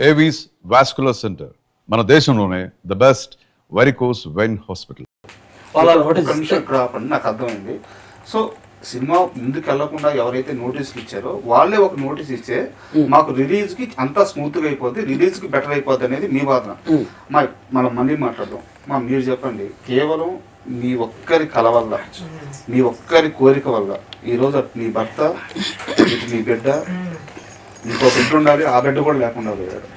Avis vascular centre మన దేశంలోనే the best varicose vein hospital. నాకు అర్థమైంది. సో సినిమా ముందుకు వెళ్లకుండా ఎవరైతే నోటీసులు ఇచ్చారో వాళ్ళే ఒక నోటీస్ ఇచ్చే మాకు రిలీజ్ కి అంతా స్మూత్ గా అయిపోద్ది, రిలీజ్ కి బెటర్ అయిపోద్ది అనేది మీ వాదన. మనం మళ్ళీ మాట్లాడదాం. మీరు చెప్పండి, కేవలం మీ ఒక్కరి కల వల్ల, మీ ఒక్కరి కోరిక వల్ల ఈరోజు నీ భర్త, నీ బిడ్డ, ఇంకో బిడ్డ ఉండాలి, ఆ బిడ్డ కూడా లేకుండా పోయాడు.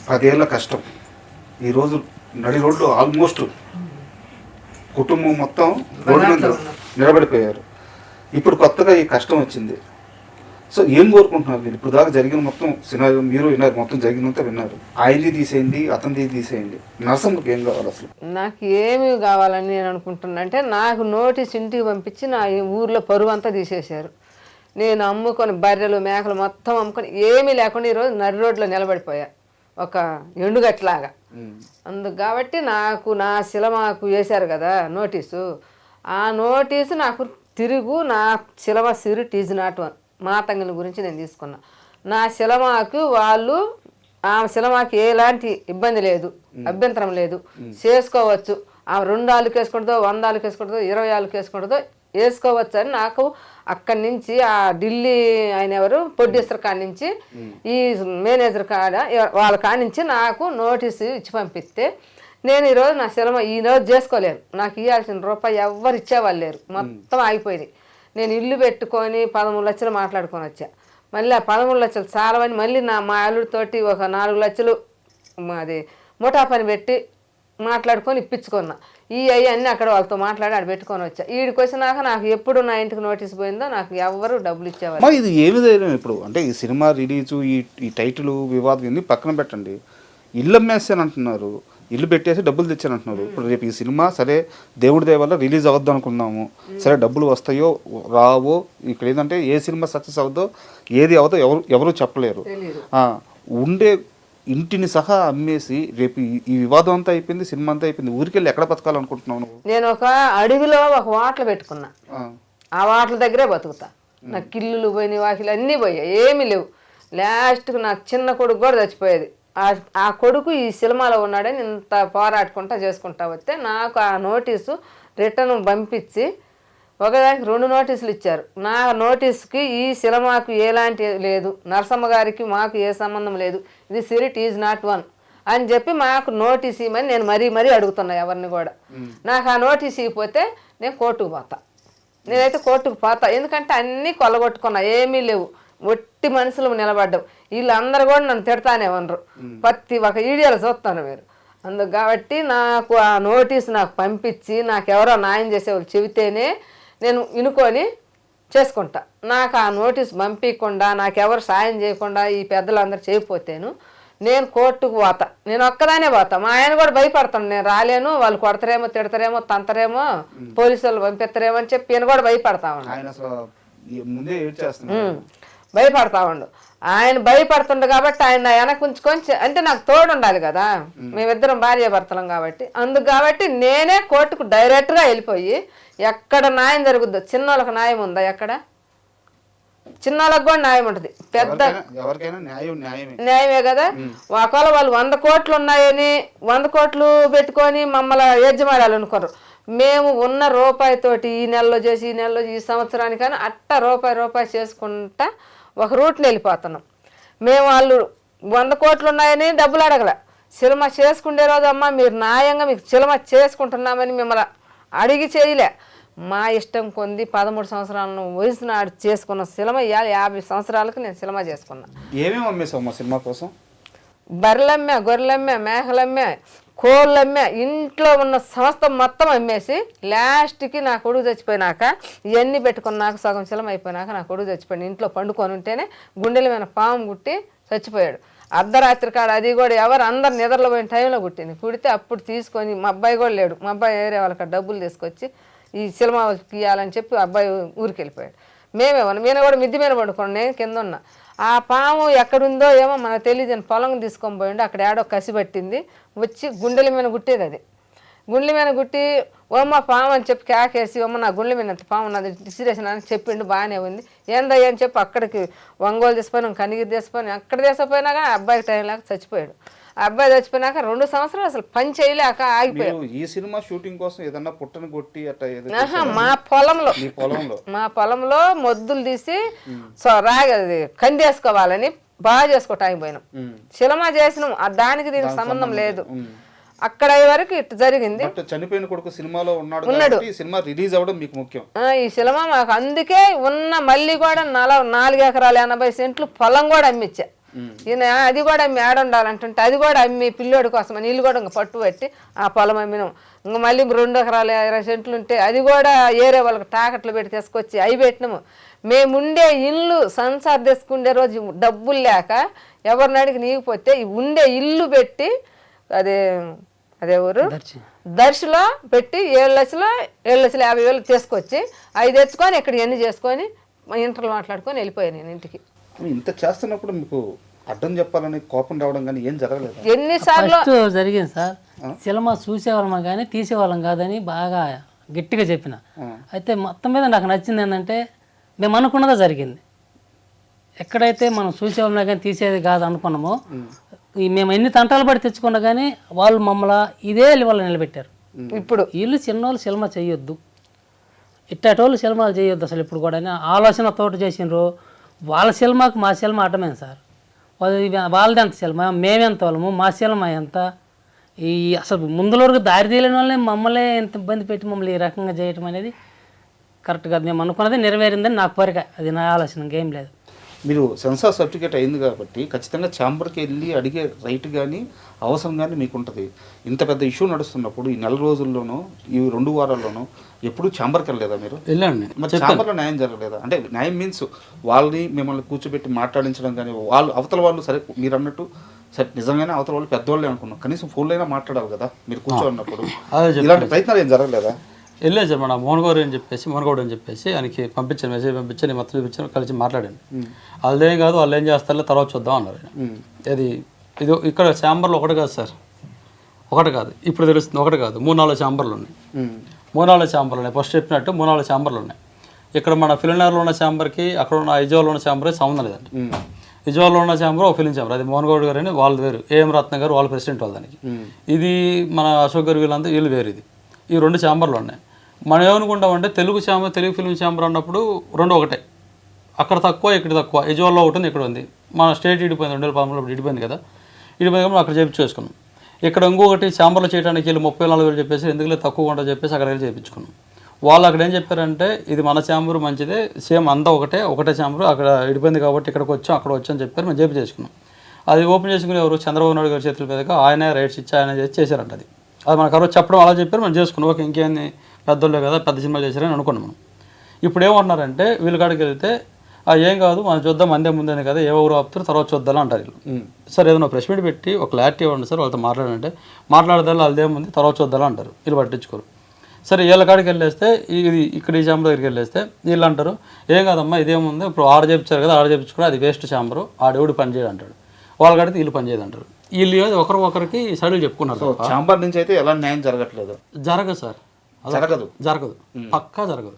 10 ఏళ్ళ కష్టం ఈరోజు నడి రోడ్లు ఆల్మోస్ట్ కుటుంబం మొత్తం రోడ్డు మీద నిలబడిపోయారు. ఇప్పుడు కొత్తగా ఈ కష్టం వచ్చింది. సో ఏం కోరుకుంటున్నారు మీరు? ఇప్పుడు దాకా జరిగిన మొత్తం సినిమా మీరు విన్నారు, మొత్తం జరిగినంత విన్నారు. ఆయనది తీసేయండి, అతనిది తీసేయండి, నరసమ్మకి ఏం కావాలి అసలు? నాకు ఏమి కావాలని నేను అనుకుంటున్నా అంటే, నాకు నోటీస్ ఇంటికి పంపించి నా ఊర్లో పరువు అంతా తీసేశారు. నేను అమ్ముకొని బర్రెలు మేకలు మొత్తం అమ్ముకొని ఏమీ లేకుండా ఈరోజు నడి రోడ్లో నిలబడిపోయా, ఒక ఎండుగట్లాగా. అందుకు కాబట్టి నాకు నా సినిమాకు వేశారు కదా నోటీసు, ఆ నోటీసు నాకు తిరుగు నా సినిమా సిరీట్ ఈజ్ నాట్ వన్ మాతంగిల గురించి నేను తీసుకున్నా. నా సినిమాకు వాళ్ళు ఆ సినిమాకి ఎలాంటి ఇబ్బంది లేదు, అభ్యంతరం లేదు, చేసుకోవచ్చు. ఆమె 2 ఆళ్ళకి వేసుకుంటుందో, 100 ఆళ్ళకి వేసుకుంటుందో, 20 ఆళ్ళకి వేసుకుంటుందో వేసుకోవచ్చు అని నాకు అక్కడి నుంచి ఆ ఢిల్లీ ఆయన ఎవరు ప్రొడ్యూసర్ కాడి నుంచి ఈ మేనేజర్ కాడ వాళ్ళ కాడి నుంచి నాకు నోటీసు ఇచ్చి పంపిస్తే నేను ఈరోజు నా సినిమా ఈరోజు చేసుకోలేను. నాకు ఇవ్వాల్సిన రూపాయి ఎవ్వరు ఇచ్చేవాళ్ళు లేరు, మొత్తం ఆగిపోయింది. నేను ఇల్లు పెట్టుకొని 13 లక్షలు మాట్లాడుకొని వచ్చా. మళ్ళీ ఆ 13 లక్షలు చాలవని మళ్ళీ మా అల్లుడితోటి ఒక 4 లక్షలు అది ముఠా పని పెట్టి మాట్లాడుకొని ఇప్పించుకున్నా. ఈ అన్నీ అక్కడ వాళ్ళతో మాట్లాడి ఆడ పెట్టుకొని వచ్చా. ఈడికి వచ్చినాక నాకు ఎప్పుడు నా ఇంటికి నోటీస్ పోయిందో నాకు ఎవ్వరు డబ్బులు ఇచ్చేవారు. ఇది ఏమి ధైర్యం ఇప్పుడు? అంటే ఈ సినిమా రిలీజు, ఈ టైటిల్ వివాదం ఇన్ని పక్కన పెట్టండి, ఇల్లు అమ్మేస్తాను అంటున్నారు, ఇల్లు పెట్టేసి డబ్బులు తెచ్చాను అంటున్నారు. ఇప్పుడు రేపు ఈ సినిమా సరే దేవుడి దయ వల్ల రిలీజ్ అవ్వద్దు అనుకున్నాము, సరే డబ్బులు వస్తాయో రావో, ఇక్కడ ఏంటంటే ఏ సినిమా సక్సెస్ అవుద్దో ఏది అవుదో ఎవరు చెప్పలేరు. ఉండే ఇంటిని సహా అమ్మేసి రేపు ఈ వివాదం అంతా అయిపోయింది, సినిమా అంతా అయిపోయింది, ఊరికెళ్ళి ఎక్కడ బతకాలనుకుంటున్నావు నువ్వు? నేను ఒక అడవిలో ఒక వాటలు పెట్టుకున్నా, ఆ వాటల దగ్గరే బతుకుతా. నాకు కిల్లులు పోయినాయి, వాకిలు అన్నీ పోయాయి, ఏమీ లేవు. లాస్ట్కి నాకు చిన్న కొడుకు కూడా చచ్చిపోయేది. ఆ కొడుకు ఈ సినిమాలో ఉన్నాడని ఇంత పోరాడుకుంటా చేసుకుంటా వస్తే నాకు ఆ నోటీసు రిటర్న్ పంపించి ఒకదానికి 2 నోటీసులు ఇచ్చారు. నా నోటీస్కి ఈ సినిమాకు ఎలాంటి లేదు, నరసమ్మ గారికి మాకు ఏ సంబంధం లేదు, ఇది సిరీట్ ఈజ్ నాట్ వన్ అని చెప్పి మాకు నోటీస్ ఇవ్వమని నేను మరీ అడుగుతున్నా ఎవరిని కూడా. నాకు ఆ నోటీస్ ఇవ్వకపోతే నేను కోర్టుకు పోతా. నేనైతే కోర్టుకు పోతా, ఎందుకంటే అన్నీ కొల్లగొట్టుకున్నా, ఏమీ లేవు, ఒట్టి మనుషులు నిలబడ్డాం. వీళ్ళందరూ కూడా నన్ను తిడతానే ఉండరు, ప్రతి ఒక వీడియోలు చూస్తాను మీరు. అందుకు కాబట్టి నాకు ఆ నోటీస్ నాకు పంపించి నాకు ఎవరో న్యాయం చేసేవాళ్ళు చెబితేనే నేను వినుకొని చేసుకుంటా. నాకు ఆ నోటీస్ పంపించకుండా, నాకెవరు సాయం చేయకుండా ఈ పెద్దలందరూ చేయకపోతేను నేను కోర్టుకు పోతా. నేను ఒక్కదానే పోతా. మా ఆయన కూడా భయపడతాను, నేను రాలేను, వాళ్ళు కొడతారేమో, తిడతారేమో, తంతరేమో, పోలీసు వాళ్ళు పంపిస్తారేమో అని చెప్పి నేను కూడా భయపడతా భయపడతా ఉండు. ఆయన భయపడుతుండు కాబట్టి ఆయన వెనక ఉంచుకొని, అంటే నాకు తోడు ఉండాలి కదా, మేమిద్దరం భార్య భర్తలం కాబట్టి. అందుకు కాబట్టి నేనే కోర్టుకు డైరెక్ట్గా వెళ్ళిపోయి ఎక్కడ న్యాయం జరుగుద్దో, చిన్నోళ్ళకి న్యాయం ఉందా? ఎక్కడ చిన్నోళ్ళకి కూడా న్యాయం ఉంటుంది, పెద్ద న్యాయమే కదా. ఒకవేళ వాళ్ళు 100 కోట్లు ఉన్నాయని 100 కోట్లు పెట్టుకొని మమ్మల్ని యజమాడాలనుకోరు. మేము ఉన్న రూపాయితోటి ఈ నెలలో చేసి ఈ నెలలో ఈ సంవత్సరానికైనా అట్ట రూపాయి చేసుకుంటా ఒక రూట్లో వెళ్ళిపోతున్నాం. మేము వాళ్ళు 100 కోట్లు ఉన్నాయని డబ్బులు అడగల. సినిమా చేసుకునే రోజు అమ్మ మీరు న్యాయంగా మీకు సినిమా చేసుకుంటున్నామని మిమ్మల్ని అడిగి చేయలే. మా ఇష్టం కొంది 13 సంవత్సరాలను వయసు నాడు చేసుకున్న సినిమా ఇవాళ 50 సంవత్సరాలకు నేను సినిమా చేసుకున్నా. ఏమేమి అమ్మేసావు సినిమా కోసం? బర్రెలమ్మే, గొర్రెలమ్మే, మేకలమ్మే, కోళ్ళమ్మే, ఇంట్లో ఉన్న సంస్థ మొత్తం అమ్మేసి లాస్ట్కి నా కొడుకు చచ్చిపోయినాక ఇవన్నీ పెట్టుకున్నాక సగం సిలం అయిపోయినాక నా కొడుకు చచ్చిపోయాడు. ఇంట్లో పండుకొని ఉంటేనే గుండెల మీద పాము గుట్టి చచ్చిపోయాడు. అర్ధరాత్రి కాడ అది కూడా ఎవరు అందరు నిద్రలో పోయిన టైంలో కుట్టింది. కుడితే అప్పుడు తీసుకొని మా అబ్బాయి కూడా లేడు, మా అబ్బాయి వేరే వాళ్ళకి డబ్బులు తీసుకొచ్చి ఈ సినిమా ఇవ్వాలని చెప్పి అబ్బాయి ఊరికి వెళ్ళిపోయాడు. మేమేమన్నా నేను కూడా మిద్ది మీద పడుకోండి, నేను కింద ఉన్నా. ఆ పాము ఎక్కడుందో ఏమో మనకు తెలియదు, పొలం తీసుకొని పోయిండు. అక్కడ ఏడో కసి పట్టింది, వచ్చి గుండెల మీద గుట్టేది. అది గుండెల మీద గుట్టి ఓమ్మ పాము అని చెప్పి కేకేసి ఓమ్మ నా గుండెల మీద పాము ఉన్నది డిసిరేషన్ అని చెప్పిండు, బాగానే ఉంది. ఏందయ్య అని చెప్పి అక్కడికి ఒంగోలు తీసిపోయినాం, కనిగిరి తీసిపోయినాం, అక్కడ తీసిపోయినా కానీ అబ్బాయికి టైం లేక చచ్చిపోయాడు. ఆ అబ్బాయి చచ్చిపోయినాక 2 సంవత్సరాలు అసలు పని చేయలేక ఆగిపోయాడు. ఈ సినిమా షూటింగ్ కోసం ఏదన్నా పుట్టను కొట్టి అట్లా మా పొలంలో మొద్దులు తీసి రాగది కందేసుకోవాలని బాగా చేసుకోవటానికి పోయినాం. సినిమా చేసినాం, దానికి దీనికి సంబంధం లేదు. అక్కడ వరకు ఇటు జరిగింది. చనిపోయిన కొడుకు సినిమాలో ఉన్నాడు. సినిమా రిలీజ్ అవ్వడం మీకు ముఖ్యం. ఈ సినిమా మాకు అందుకే ఉన్న మళ్ళీ కూడా 4 ఎకరాలు 80 సెంట్లు పొలం కూడా అమ్మిచ్చా. ఈయన అది కూడా అమ్మి ఆడుండాలంటుంటే అది కూడా అమ్మి పిల్లోడి కోసం నీళ్ళు కూడా ఇంకా పట్టు పెట్టి ఆ పొలం అమ్మినాం. ఇంకా మళ్ళీ 2 ఎకరాలు 20 సెంట్లు ఉంటే అది కూడా ఏరే వాళ్ళకి తాకట్లు పెట్టి తీసుకొచ్చి అవి పెట్టినాము. మేముండే ఇల్లు సంసార్ తెచ్చుకుండే రోజు డబ్బులు లేక ఎవరిని అడిగి నీగిపోతే ఉండే ఇల్లు పెట్టి అదే ఊరు దర్శిలో పెట్టి 7,50,000 తీసుకొచ్చి అవి తెచ్చుకొని ఇక్కడ ఎన్ని చేసుకొని ఇంటర్లు మాట్లాడుకొని వెళ్ళిపోయాను నేను ఇంటికి. ఇంత చేస్తున్నప్పుడు మీకు అడ్డం చెప్పాలని కోపం రావడం కానీ ఏం జరగలేదు? ఎన్నిసార్లు జరిగింది సార్. సినిమా చూసేవాళ్ళం కానీ తీసేవాళ్ళం కాదని బాగా గట్టిగా చెప్పిన. అయితే మొత్తం మీద నాకు నచ్చింది ఏంటంటే మేము అనుకున్నదే జరిగింది. ఎక్కడైతే మనం చూసేవాళ్ళం కానీ తీసేది కాదు అనుకున్నామో, మేము ఎన్ని తంటాలు పడి తెచ్చుకున్నా కానీ వాళ్ళు మమ్మల్ని ఇదే లెవెల్లో నిలబెట్టారు. ఇప్పుడు వీళ్ళు చిన్నోళ్ళు సినిమా చేయొద్దు, ఇట్టేటోళ్ళు సినిమాలు చేయొద్దు అసలు ఇప్పుడు కూడా ఆలోచనతోటి చేసినారు. వాళ్ళ సినిమాకు మా సినిమా అటమైంది సార్. వాళ్ళది ఎంత సినిమా, మేమెంత వాళ్ళము, మా సినిమా ఎంత. ఈ అసలు ముందులో వరకు దారి తీయలేని వాళ్ళని మమ్మల్ని ఎంత ఇబ్బంది పెట్టి మమ్మల్ని ఈ రకంగా చేయటం అనేది కరెక్ట్ కాదు. మేము అనుకున్నది నెరవేరిందని నాకు కోరిక, అది నా ఆలోచన, ఇంకేం లేదు. మీరు సెన్సార్ సర్టిఫికేట్ అయింది కాబట్టి ఖచ్చితంగా ఛాంబర్కి వెళ్ళి అడిగే రైట్ కానీ అవసరం కానీ మీకు ఉంటుంది. ఇంత పెద్ద ఇష్యూ నడుస్తున్నప్పుడు ఈ 4 రోజుల్లోనూ ఈ 2 వారాల్లోనూ ఎప్పుడు ఛాంబర్కి వెళ్ళలేదా మీరు? వెళ్ళండి. మరి ఛాంబర్లో న్యాయం జరగలేదా? అంటే న్యాయం మీన్స్ వాళ్ళని మిమ్మల్ని కూర్చోబెట్టి మాట్లాడించడం కానీ అవతల వాళ్ళు సరే మీరు అన్నట్టు సరే నిజంగానే అవతల వాళ్ళు పెద్దవాళ్ళే అనుకున్నాం, కనీసం ఫోన్లో అయినా మాట్లాడాలి కదా మీరు కూర్చోన్నప్పుడు. ఇలాంటి ప్రయత్నాలు ఏం జరగలేదా? వెళ్ళలేదు సార్. మన మోహన్గౌడ్ అని చెప్పేసి ఆయనకి పంపించాను, మెసేజ్ పంపించాను, మొత్తం చూపించాను, కలిసి మాట్లాడాను. వాళ్ళేం కాదు, వాళ్ళు ఏం చేస్తారో తర్వాత చూద్దాం అన్నారు. ఇది ఇక్కడ ఛాంబర్లు ఒకటి కాదు సార్, ఒకటి కాదు, ఇప్పుడు తెలుస్తుంది, ఒకటి కాదు, 3-4 ఛాంబర్లు ఉన్నాయి. 3-4 ఛాంబర్లు ఉన్నాయి. ఫస్ట్ చెప్పినట్టు 3-4 ఛాంబర్లు ఉన్నాయి. ఇక్కడ మన ఫిలింనగర్లో ఉన్న ఛాంబర్కి అక్కడ ఉన్న విజయవాడలో ఉన్న ఛాంబర్కి సంబంధం లేదండి. విజయవాడలో ఉన్న ఛాంబర్ ఒక ఫిలిం ఛాంబర్, అది మోహన్గౌడ్ గారు అని వాళ్ళు వేరు, ఏఎం రత్న గారు వాళ్ళ ప్రెసిడెంట్ వాళ్ళు దానికి. ఇది మన అశోక్ గారు వీళ్ళంతా వీళ్ళు వేరు. ఇది ఈ 2 ఛాంబర్లు ఉన్నాయి. మనం ఏమనుకుంటామంటే తెలుగు ఫిలిం ఛాంబర్ అన్నప్పుడు 2 ఒకటే, అక్కడ తక్కువ ఇక్కడ తక్కువ, విజయవాడలో ఒకటి ఉంది ఇక్కడ ఉంది. మన స్టేట్ ఇడిపోయింది, 2013 ఇడిపోయింది కదా, ఇడిపోయి అక్కడ చేయించుకున్నాం. ఇక్కడ ఇంకొకటి ఛాంబర్లో చేయడానికి వెళ్ళి 34,000 చెప్పేసి ఎందుకులే తక్కువ ఉంటుంది చెప్పేసి అక్కడ వెళ్ళి చేయించుకున్నాం. వాళ్ళు అక్కడ ఏం చెప్పారంటే ఇది మన ఛాంబర్ మంచిదే, సేమ్ అంతా ఒకటే ఛాంబర్, అక్కడ ఇడిపోయింది కాబట్టి ఇక్కడికి వచ్చాం అక్కడ వచ్చాం చెప్పారు. మేము చేసుకున్నాం. అది ఓపెన్ చేసుకుని ఎవరు చంద్రబాబు నాయుడు గారి చేతుల మీదగా ఆయన రైట్స్ ఇచ్చి ఆయన చేశారంట. అది మనకు ఎవరో చెప్పడం అలా చెప్పారు, మనం చేసుకున్నాం. ఓకే, ఇంకేంది పెద్దోళ్ళే కదా, పెద్ద సినిమాలు చేశారని అనుకున్నాం మనం. ఇప్పుడు ఏమంటున్నారంటే వీళ్ళ కాడికి వెళ్తే ఏం కాదు మనం చూద్దాం, అందే ముందే కదా, ఏ ఊరు ఆపుతారు తర్వాత చూద్దాం అంటారు వీళ్ళు. సార్ ఏదైనా ప్రెస్ మీట్ పెట్టి ఒక క్లారిటీ ఇవ్వండి సార్, వాళ్ళతో మాట్లాడంటే మాట్లాడదాం, వాళ్ళదేముంది తర్వాత చూద్దాం అంటారు, వీళ్ళు పట్టించుకోరు. సరే వీళ్ళ కాడికి వెళ్ళేస్తే ఇక్కడ ఈ ఛాంబర్ దగ్గరికి వెళ్ళేస్తే వీళ్ళు అంటారు ఏం కాదమ్మా ఇదేముంది, ఇప్పుడు ఆడ చేయించారు కదా, ఆడ చేయించుకుని అది వేస్ట్ ఛాంబరు, ఆడెవడు పని చేయడు అంటాడు. వాళ్ళ కాడికి వీళ్ళు పని చేయదు అంటారు. వీళ్ళు ఒకరికి సైడ్లు చెప్పుకున్నారు. ఛాంబర్ నుంచి అయితే ఎలా న్యాయం జరగట్లేదు? జరగదు సార్, జరగదు, పక్కా జరగదు.